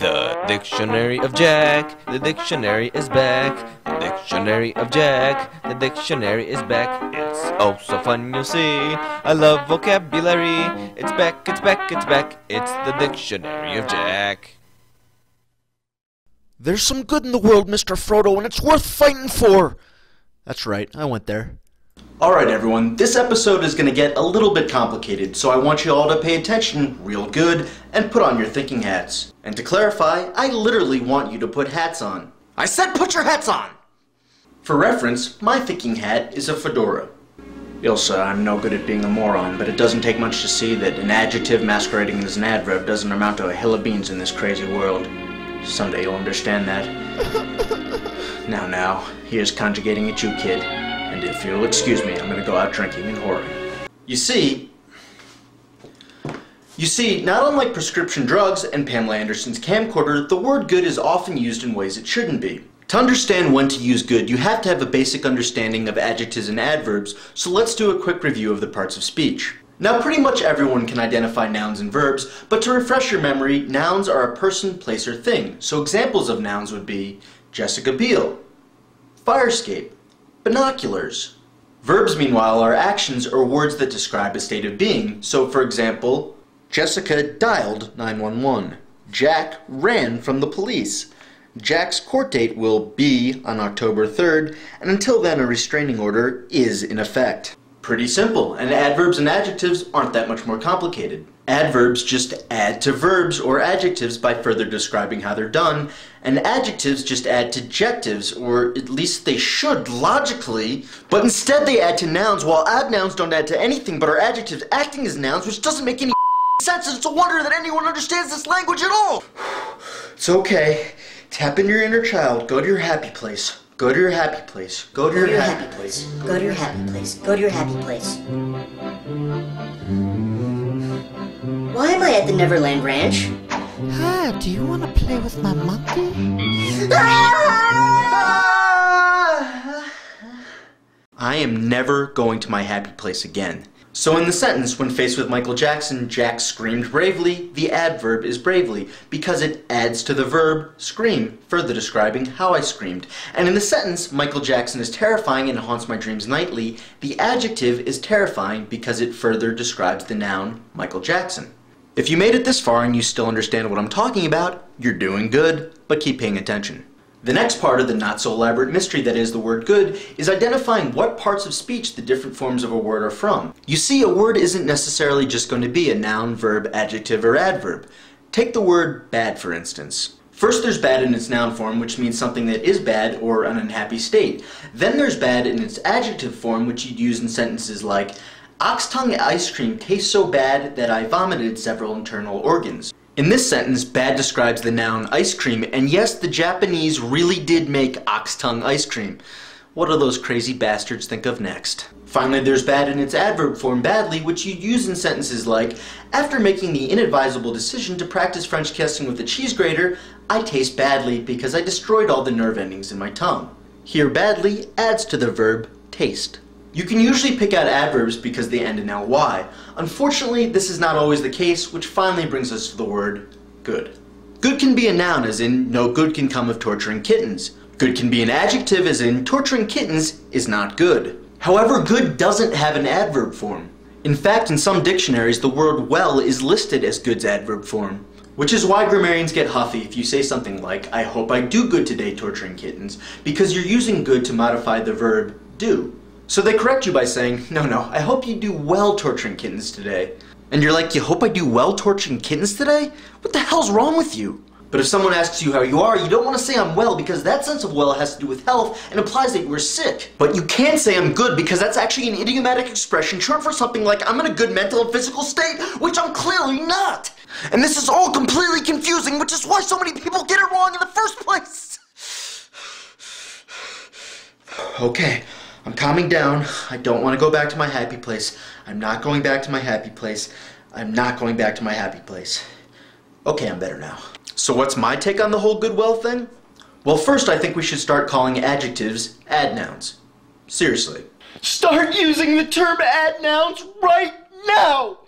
The dictionary of Jack, the dictionary is back. The dictionary of Jack, the dictionary is back. It's oh so fun, you'll see. I love vocabulary. It's back, it's back, it's back. It's the dictionary of Jack. There's some good in the world, Mr. Frodo, and it's worth fighting for. That's right, I went there. Alright everyone, this episode is going to get a little bit complicated, so I want you all to pay attention real good and put on your thinking hats. And to clarify, I literally want you to put hats on. I said put your hats on! For reference, my thinking hat is a fedora. Ilsa, I'm no good at being a moron, but it doesn't take much to see that an adjective masquerading as an adverb doesn't amount to a hill of beans in this crazy world. Someday you'll understand that. Now, here's conjugating at you, kid. And if you'll excuse me, I'm gonna go out drinking and whoring. You see, not unlike prescription drugs and Pamela Anderson's camcorder, the word good is often used in ways it shouldn't be. To understand when to use good, you have to have a basic understanding of adjectives and adverbs, so let's do a quick review of the parts of speech. Now, pretty much everyone can identify nouns and verbs, but to refresh your memory, nouns are a person, place, or thing. So examples of nouns would be Jessica Biel, Firescape, binoculars. Verbs, meanwhile, are actions or words that describe a state of being. So, for example, Jessica dialed 911. Jack ran from the police. Jack's court date will be on October 3rd, and until then a restraining order is in effect. Pretty simple, and adverbs and adjectives aren't that much more complicated. Adverbs just add to verbs or adjectives by further describing how they're done, and adjectives just add to adjectives, or at least they should logically, but instead they add to nouns, while adnouns don't add to anything but are adjectives acting as nouns, which doesn't make any sense, and it's a wonder that anyone understands this language at all! It's okay. Tap into your inner child. Go to your happy place. Go to your happy place. Go to your happy place. Go to your happy place. Go to your happy place. Why am I at the Neverland Ranch? Hi, do you want to play with my monkey? I am never going to my happy place again. So in the sentence, when faced with Michael Jackson, Jack screamed bravely, the adverb is bravely, because it adds to the verb, scream, further describing how I screamed. And in the sentence, Michael Jackson is terrifying and haunts my dreams nightly, the adjective is terrifying because it further describes the noun, Michael Jackson. If you made it this far and you still understand what I'm talking about, you're doing good, but keep paying attention. The next part of the not-so-elaborate mystery that is the word good is identifying what parts of speech the different forms of a word are from. You see, a word isn't necessarily just going to be a noun, verb, adjective, or adverb. Take the word bad, for instance. First there's bad in its noun form, which means something that is bad or an unhappy state. Then there's bad in its adjective form, which you'd use in sentences like, Ox-tongue ice cream tastes so bad that I vomited several internal organs. In this sentence, bad describes the noun ice cream, and yes, the Japanese really did make ox-tongue ice cream. What do those crazy bastards think of next? Finally, there's bad in its adverb form, badly, which you'd use in sentences like, after making the inadvisable decision to practice French kissing with a cheese grater, I taste badly because I destroyed all the nerve endings in my tongue. Here, badly adds to the verb taste. You can usually pick out adverbs because they end in ly. Unfortunately, this is not always the case, which finally brings us to the word good. Good can be a noun, as in, no good can come of torturing kittens. Good can be an adjective, as in, torturing kittens is not good. However, good doesn't have an adverb form. In fact, in some dictionaries, the word well is listed as good's adverb form. Which is why grammarians get huffy if you say something like, I hope I do good today torturing kittens, because you're using good to modify the verb do. So they correct you by saying, no, I hope you do well torturing kittens today. And you're like, you hope I do well torturing kittens today? What the hell's wrong with you? But if someone asks you how you are, you don't want to say I'm well because that sense of well has to do with health and implies that you were sick. But you can say I'm good because that's actually an idiomatic expression short for something like I'm in a good mental and physical state, which I'm clearly not. And this is all completely confusing, which is why so many people get it wrong in the first place. Okay. I'm calming down. I don't want to go back to my happy place. I'm not going back to my happy place. I'm not going back to my happy place. Okay, I'm better now. So what's my take on the whole goodwill thing? Well, first I think we should start calling adjectives adnouns. Seriously. Start using the term adnouns right now!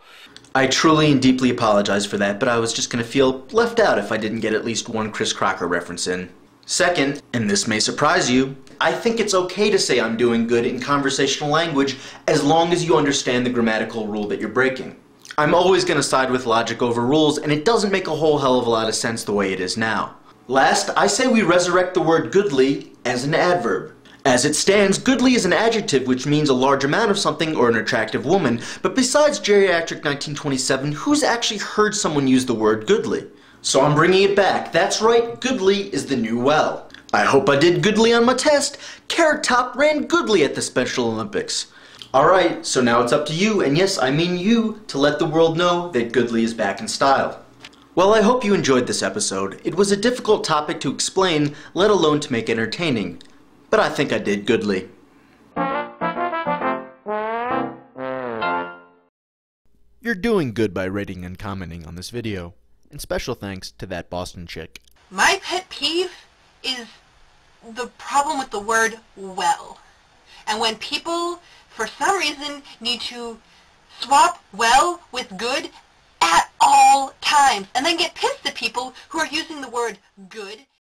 I truly and deeply apologize for that, but I was just going to feel left out if I didn't get at least one Chris Crocker reference in. Second, and this may surprise you, I think it's okay to say I'm doing good in conversational language as long as you understand the grammatical rule that you're breaking. I'm always going to side with logic over rules, and it doesn't make a whole hell of a lot of sense the way it is now. Last, I say we resurrect the word goodly as an adverb. As it stands, goodly is an adjective which means a large amount of something or an attractive woman, but besides geriatric 1927, who's actually heard someone use the word goodly? So I'm bringing it back. That's right, goodly is the new well. I hope I did goodly on my test. Carrot Top ran goodly at the Special Olympics. Alright, so now it's up to you, and yes, I mean you, to let the world know that goodly is back in style. Well, I hope you enjoyed this episode. It was a difficult topic to explain, let alone to make entertaining. But I think I did goodly. You're doing good by rating and commenting on this video. And special thanks to ThatBostonChick. My pet peeve is the problem with the word well. And when people, for some reason, need to swap well with good at all times, and then get pissed at people who are using the word good